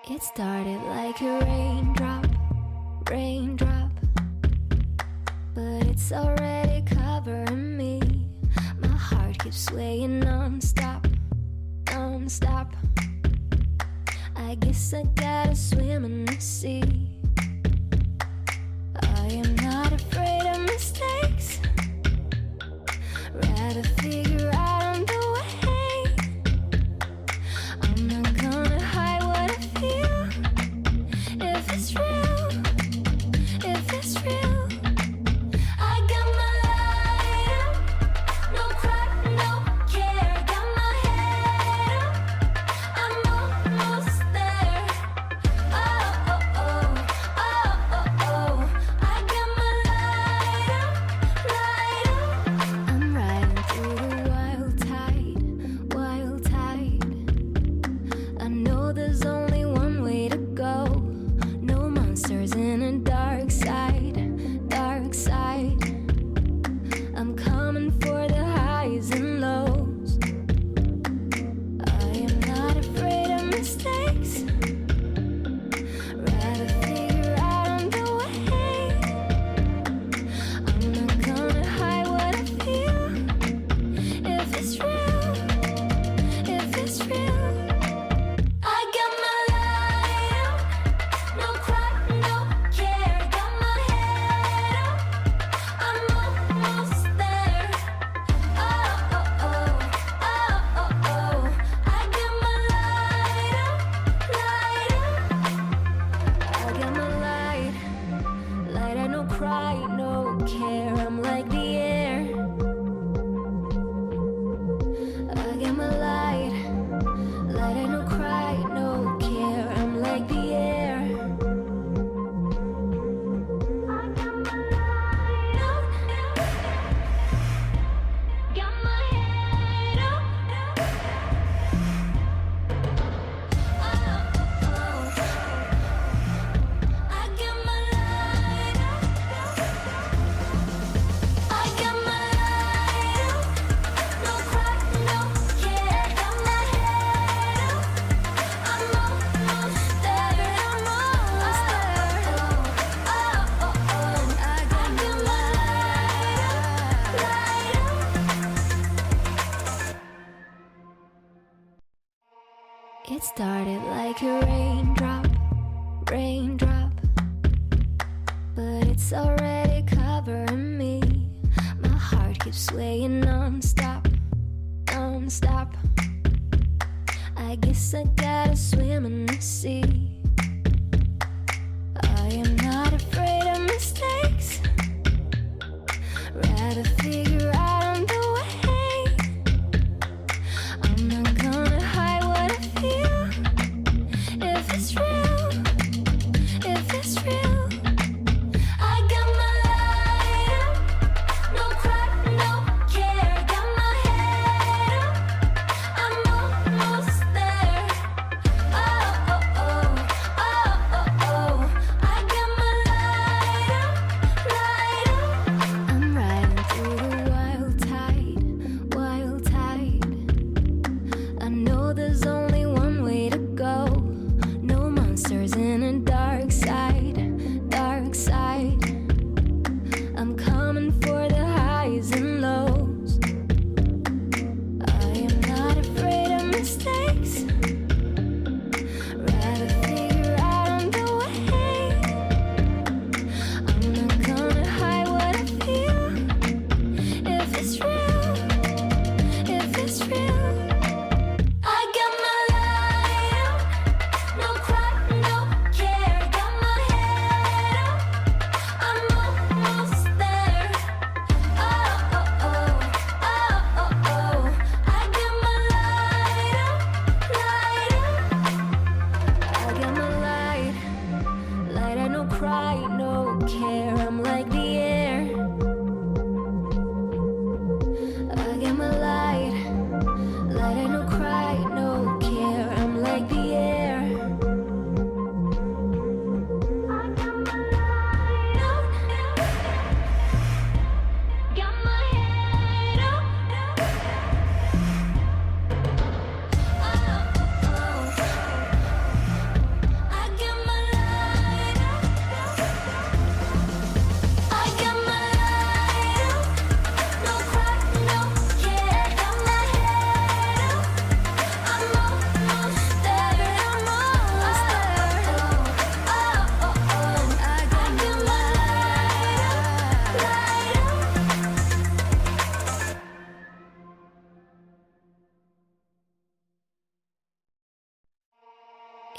It started like a raindrop, raindrop, but it's already covering me. My heart keeps swaying non-stop, non-stop. I guess I gotta swim in the sea. I am not afraid of mistakes. Rather figure out on the way. I'm not gonna hide what I feel. If it's real, if it's real, I got my light up, no cry, no care. Got my head up, I'm almost there. Oh, oh, oh, oh, oh, oh. I got my light up, light up. I'm riding through the wild tide, wild tide. I know there's only one way to go. No monsters in a dark side, dark side. I'm coming for the highs and lows. I am not afraid of mistakes. Rather figure out on the way. I'm not gonna hide what I feel. If it's real, if it's real, I got my light up, no cry, no care. Got my head up, I'm almost there. Oh, oh, oh, oh, oh, oh. I got my light up, light up. I got my light, light. I no cry, no care. I'm like the air. I got my light, light. I no cry, no care. I'm like the air. I got my light up, got my head up. Oh, oh, I got my light up. I got my light up, no cry, no care. Got my head up, I'm almost there. I'm almost there. Oh, oh, oh, I got my light up, light up. It started like a raindrop, raindrop, but it's already covering me. My heart keeps swaying non-stop, non-stop. I guess I gotta swim in the sea. I am not afraid of mistakes. Rather figure out on the way. I'm not gonna hide what I feel. If it's real, if it's real, I got my light up, no cry, no care. Got my head up, I'm almost there. Oh, oh, oh,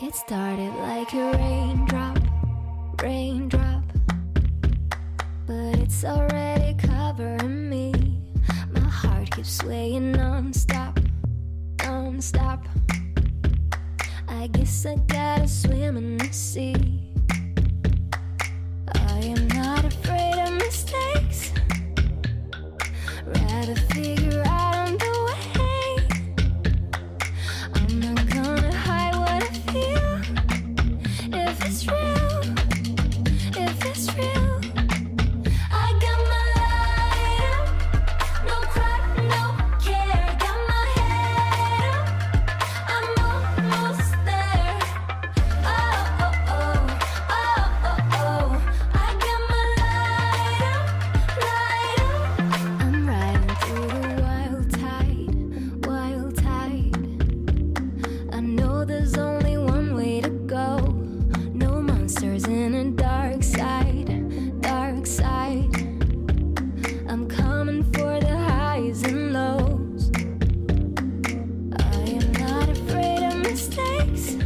It started like a raindrop, raindrop, but it's already covering me. My heart keeps swaying non-stop, non-stop. I guess I gotta swim in the sea. I am not afraid of mistakes. Rather figure out on the way. I'm not gonna hide what I feel. If it's real, if it's real, I got my light up. No cry, no care. Got my head up. I'm almost there. Oh, oh, oh, oh, oh, oh. I got my light up, light up. I'm riding through the wild tide, wild tide. I know there's only one way to go. No monsters in a dark side, dark side. I'm coming for the highs and lows. I am not afraid of mistakes.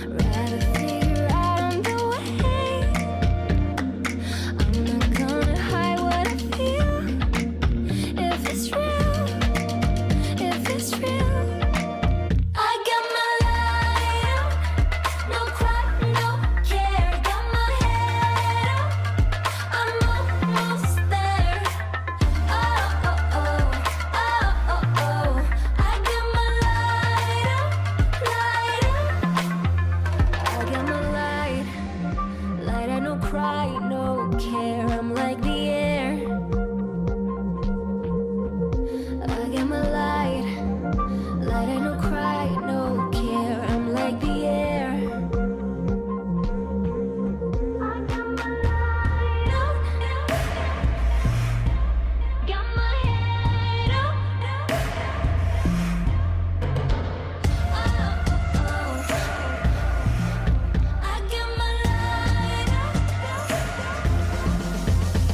Rather figure out on the way. I'm not gonna hide what I feel. If it's real, if it's real, I got my light up. No cry, no care. Got my head up. I'm almost there. Oh, oh, oh, oh, oh, oh. I got my light up, light up. I got my light, light. I no cry, no care. I'm like the air. I got my light, light. I no cry, no care. I'm like the air. I got my light up, got my head up. Oh, oh, I got my light up.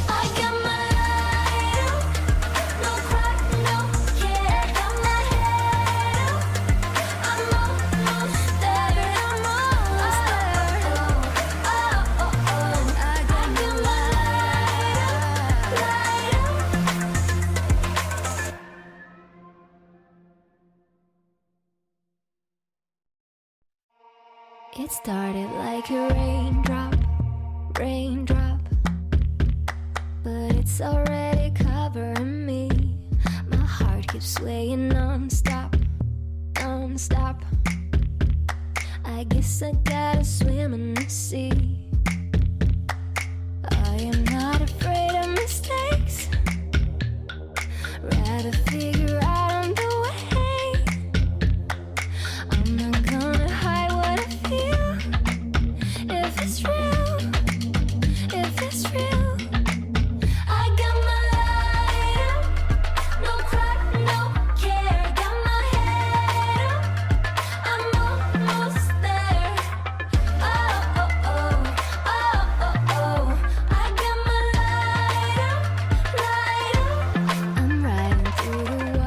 I got my light up. No cry, no care. Got my head up. I'm almost there. I'm almost there. Oh, oh, oh, oh. I got my light up, light up. It started like a raindrop, raindrop, but it's already covering me. My heart keeps swaying non-stop, non-stop. I guess I gotta swim in the sea. I am not afraid of mistakes. Rather figure out on the way. I'm not gonna hide what I feel. If it's real, if it's real, I got my light up. No cry, no care. Got my head up. I'm almost there. Oh, oh, oh, oh, oh, oh. I got my light up, light up. I'm riding through the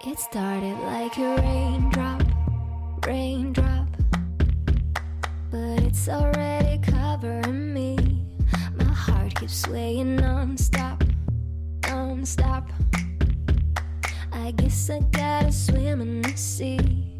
It started like a raindrop, raindrop, but it's already covering me. My heart keeps swaying non-stop, non-stop. I guess I gotta swim in the sea.